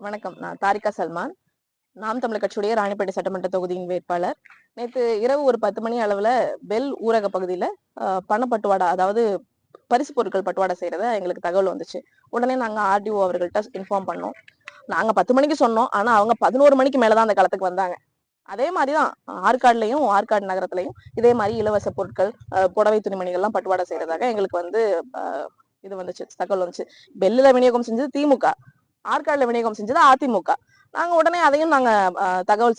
வணக்கம். நான் தாரிகா சல்மான், நாம் தமிழர் கட்சியுடைய ராணிப்பேட்டை சட்டமன்ற தொகுதியின் வேட்பாளர். நேற்று இரவு ஒரு 10 மணி அளவுல பெல் ஊரக பகுதியில பணப்பட்டுவாடா, அதாவது பரிசு பொருட்கள் பட்டுவாடா செய்யறத எங்களுக்கு தகவல் வந்துச்சு. உடனே நாங்க ஆர்டிஓ அவர்கள்ட்ட இன்ஃபார்ம் பண்ணோம். நாங்க 10 மணிக்கு சொன்னோம். ஆனா அவங்க 11 மணிக்கு மேலதான் அந்த களத்துக்கு வந்தாங்க. அதே மாதிரிதான் ஆற்காடு நகரத்திலையும் இதே மாதிரி இலவச பொருட்கள், புடவை துணிமணிகள் எல்லாம் பட்டுவாடா செய்யறதாக எங்களுக்கு இது வந்துச்சு, தகவல் வந்துச்சு. பெல்லுல விநியோகம் செஞ்சது திமுக, ஆற்காடுல விநியோகம் செஞ்சது அதிமுக. நாங்க உடனே அதையும் நாங்க தகவல்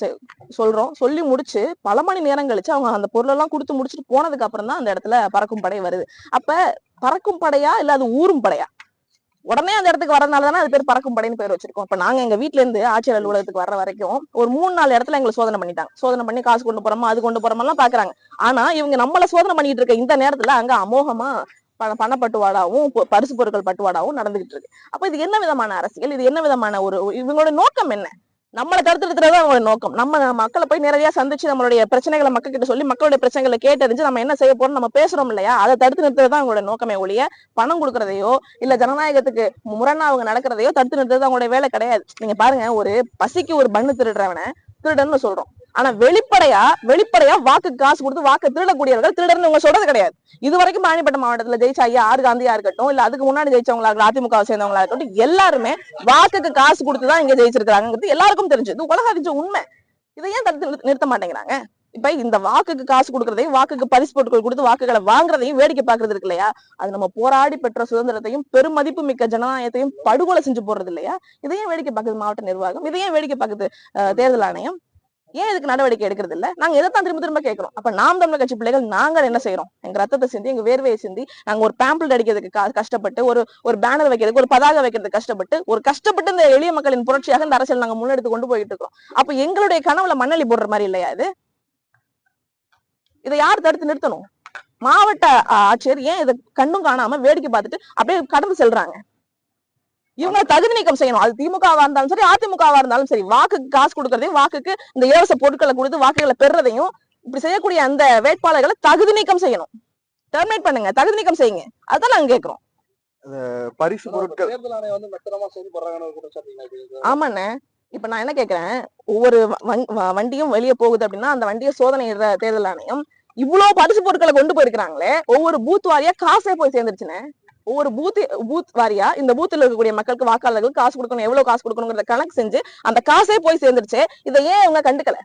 சொல்றோம். சொல்லி முடிச்சு பல மணி நேரம் கழிச்சு அவங்க அந்த பொருள் எல்லாம் கொடுத்து முடிச்சுட்டு போனதுக்கு அப்புறம் தான் அந்த இடத்துல பறக்கும் படை வருது. அப்ப பறக்கும் படையா இல்ல அது ஊரும் படையா? உடனே அந்த இடத்துக்கு வரதுனாலதானே அது பேர் பறக்கும் படைன்னு பேர் வச்சிருக்கோம். இப்ப நாங்க எங்க வீட்டுல இருந்து ஆட்சியர் அலுவலகத்துக்கு வர்ற வரைக்கும் ஒரு 3-4 இடத்துல எங்களை சோதனை பண்ணிட்டாங்க. சோதனை பண்ணி காசு கொண்டு போறோமா, அது கொண்டு போறோமா எல்லாம் பாக்குறாங்க. ஆனா இவங்க நம்மள சோதனை பண்ணிட்டு இருக்க இந்த நேரத்துல அங்க அமோகமா பணப்பட்டுவாடாவும் பரிசு பொருட்கள் பட்டுவாடாவும் நடந்துகிட்டு இருக்கு. அப்ப இது என்ன விதமான அரசியல்? இது என்ன விதமான இவங்களோட நோக்கம் என்ன? நம்மளை தடுத்துறது அவங்களோட நோக்கம். நம்ம மக்களை போய் நேரடியா சந்திச்சு நம்மளுடைய பிரச்சனைகளை மக்கள் கிட்ட சொல்லி மக்களுடைய பிரச்சனைகளை கேட்டறிஞ்சு நம்ம என்ன செய்ய போறோம் நம்ம பேசுறோம் இல்லையா? அதை தடுத்து நிறுத்துறதுதான் அவங்களோட நோக்கமே ஒழிய பணம் கொடுக்கறதையோ இல்ல ஜனநாயகத்துக்கு முரணா அவங்க நடக்கிறதையோ தடுத்து நிறுத்துறது அவங்களோட வேலை கிடையாது. நீங்க பாருங்க, ஒரு பசிக்கு ஒரு பண்ணு திருடுறவனை திருடன்னு சொல்றோம். ஆனா வெளிப்படையா வாக்கு காசு கொடுத்து வாக்கு திருடக்கூடியவர்கள் திருடன்னு இவங்க சொல்றது கிடையாது. இது வரைக்கும் ராணிப்பேட்டை மாவட்டத்துல ஜெயிச்ச ஐயா ஆர் காந்தியா இருக்கட்டும், இல்ல அதுக்கு முன்னாடி ஜெயிச்சவங்களா இருக்கட்டும், அதிமுக சேர்ந்தவங்களா இருக்கட்டும், எல்லாருமே வாக்குக்கு காசு கொடுத்துதான் இங்க ஜெயிச்சிருக்காங்கிறது எல்லாருக்கும் தெரிஞ்சு, இது உலக அறிஞ்ச உண்மை. இதை ஏன் தடுத்து நிறுத்த மாட்டேங்கிறாங்க? இப்ப இந்த வாக்குக்கு காசு கொடுக்கறதையும் வாக்குக்கு பரிசு பொருட்கள் கொடுத்து வாக்குகளை வாங்குறதையும் வேடிக்கை பாக்குறது இருக்கு இல்லையா? அது நம்ம போராடி பெற்ற சுதந்திரத்தையும் பெருமதிப்பு மிக்க ஜனநாயகத்தையும் படுகொலை செஞ்சு போடுறது இல்லையா? இதையும் வேடிக்கை பாக்குது மாவட்ட நிர்வாகம், இதையும் வேடிக்கை பாக்குது தேர்தல் ஆணையம். ஏன் இதுக்கு நடவடிக்கை எடுக்கிறது இல்ல? நாங்க எதைத்தான் திரும்ப திரும்ப கேட்கிறோம். அப்ப நாம் தமிழர் கட்சி பிள்ளைகள் நாங்க என்ன செய்யறோம்? எங்க ரத்தத்தை சிந்தி, எங்க வேர்வையை சிந்தி, நாங்க ஒரு பேம்ப்ளெட் அடிக்கிறதுக்கு கஷ்டப்பட்டு, ஒரு பேனர் வைக்கிறதுக்கு, ஒரு பதாகை வைக்கிறதுக்கு கஷ்டப்பட்டு இந்த எளிய மக்களின் புரட்சியாக இந்த அரசியல் நாங்க முன்னெடுத்து கொண்டு போயிட்டு இருக்கோம். அப்ப எங்களுடைய கனவுல மண்ணலி போடுற மாதிரி இல்லையா இது? இதை யார் தடுத்து நிறுத்தணும்? மாவட்ட ஆட்சியர் ஏன் இதை கண்ணும் காணாம வேடிக்கை பார்த்துட்டு அப்படியே கடந்து செல்றாங்க? இவங்க தகுதி நீக்கம் செய்யணும். அது திமுகவா இருந்தாலும் சரி, அதிமுகவா இருந்தாலும் சரி. வாக்குக்கு காசு கொடுக்கறதையும் வாக்குக்கு இந்த இலவச பொருட்களை கொடுத்து வாக்குகளை பெறதையும் இப்படி செய்யக்கூடிய அந்த வேட்பாளர்களை தகுதி நீக்கம் செய்யணும். டெர்மினேட் பண்ணுங்க, தகுதி நீக்கம் செய்யுங்க. அதான் நாங்க கேட்கிறோம். பரிசு பொருட்கள் ஆமாண்ணே. இப்ப நான் என்ன கேக்குறேன், ஒவ்வொரு வண்டியும் வெளியே போகுது அப்படின்னா அந்த வண்டியை சோதனை தேர்தல் ஆணையம் இவ்வளவு பரிசு பொருட்களை கொண்டு போயிருக்கிறாங்களே, ஒவ்வொரு பூத் வாரியா காசே போய் சேர்ந்துருச்சுன்னு. ஒவ்வொரு பூத் வாரியா இந்த பூத்துல இருக்கக்கூடிய மக்களுக்கு, வாக்காளர்களுக்கு காசு கொடுக்கணும், எவ்வளவு காசு கொடுக்கணுங்கிறத கணக்கு செஞ்சு அந்த காசே போய் சேர்ந்துருச்சு. இதை ஏன் இவங்க கண்டுக்கல?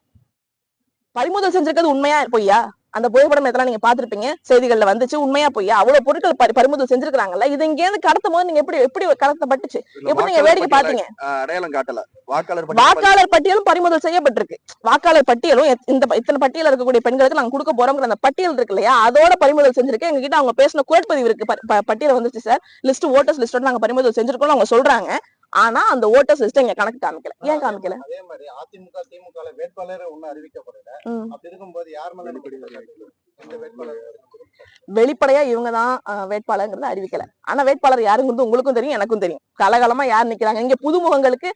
பறிமுதல் செஞ்சிருக்கிறது உண்மையா பொய்யா? அந்த புகைப்படம் எத்தனை நீங்க பாத்துருப்பீங்க, செய்திகள்ல வந்துச்சு. உண்மையா பொய்யா? அவ்வளவு பொருட்கள் பறிமுதல் செஞ்சிருக்காங்கல்ல, இது இங்க இருந்து கடத்தும் போது நீங்க எப்படி கடத்தப்பட்டுச்சு? எப்படி நீங்க வேடிக்கை பாத்தீங்க? அடையாளம் காட்டல. வாக்காளர் பட்டியலும் பறிமுதல் செய்யப்பட்டிருக்கு. வாக்காளர் பட்டியலும் இத்தனை பட்டியல இருக்கக்கூடிய பெண்களுக்கு நாங்க கொடுக்க போறோங்கிற அந்த பட்டியல் இருக்கு இல்லையா, அதோட பறிமுதல் செஞ்சிருக்கு. எங்க கிட்ட அவங்க பேசின குரட்பதிவு இருக்கு. பட்டியல் வந்துச்சு சார், லிஸ்ட், ஓட்டர்ஸ் லிஸ்டோட நாங்க பறிமுதல் செஞ்சிருக்கோம் அவங்க சொல்றாங்க. ஆனா அந்த ஓட்டர்ஸ் லிஸ்ட் எங்க கணக்கு காமிக்கல. ஏன் காமிக்கல? அதே மாதிரி அதிமுக திமுக வேட்பாளர் ஒண்ணு அறிவிக்கப்படல. அப்படி இருக்கும்போது யார் மேல வெளிப்படையா இவங்கதான் வேட்பாளர்ங்கிறத அறிவிக்கல. ஆனா வேட்பாளர் யாருங்கிறது உங்களுக்கும் தெரியும், எனக்கும் தெரியும். காலகாலமா யார் நிக்கிறாங்க இங்க? புதுமுகங்களுக்கு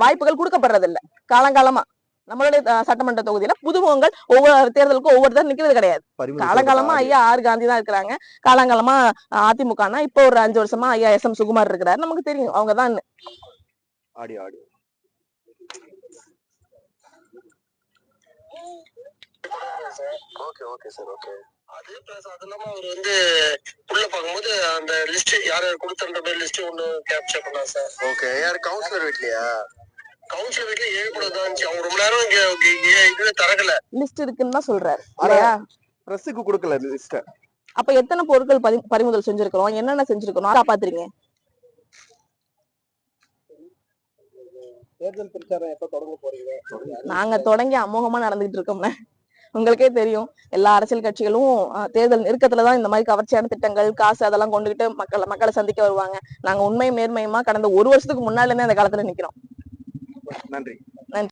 வாய்ப்புகள் கொடுக்கப்படுறது இல்ல. காலங்காலமா நம்மளுடைய சட்டமன்ற தொகுதியில புதுமுகங்கள் ஒவ்வொரு தேர்தலுக்கும் ஒவ்வொருத்தர் நிக்கிறது கிடையாது. காலங்காலமா ஐயா ஆர் காந்தி தான் இருக்கிறாங்க. காலங்காலமா அதிமுகனா இப்போ ஒரு 5 வருஷமா ஐயா SM சுகுமார் இருக்கிறாரு. நமக்கு தெரியும் அவங்கதான். அது பிளஸ் அது இல்லாம அவர் உள்ள பாக்கும்போது அந்த லிஸ்ட் யார் யார் கொடுத்தன்ற மாதிரி லிஸ்ட் ஒண்ணு கேப்சர் பண்ணா சார். ஓகே, யார் கவுன்சிலர் வீட்லயா? கவுன்சிலர் வீட்ல 7 கூட தான் இருந்துச்சு. அவங்க ரொம்ப நேரம் இதுல தரகல லிஸ்ட் இருக்குன்னு தான் சொல்றாரு இல்லையா? பிரஸுக்கு கொடுக்கல லிஸ்ட். அப்ப எத்தனை பொருட்கள் பறிமுதல் செஞ்சிருக்கிறோம், என்னென்ன செஞ்சிருக்கிறோம் காப்பாத்துறீங்க? தேர்தல் பிரச்சாரம் எப்ப தொடங்க போறீங்க? நாங்க தொடங்கி அமோகமா நடந்துகிட்டு இருக்கோம்ல. உங்களுக்கே தெரியும், எல்லா அரசியல் கட்சிகளும் தேர்தல் நெருக்கத்துலதான் இந்த மாதிரி கவர்ச்சியான திட்டங்கள், காசு அதெல்லாம் கொண்டுகிட்டு மக்களை சந்திக்க வருவாங்க. நாங்க உண்மை மேன்மையுமா கடந்த 1 வருஷத்துக்கு முன்னால இருந்தே அந்த காலத்துல நிக்கிறோம். நன்றி.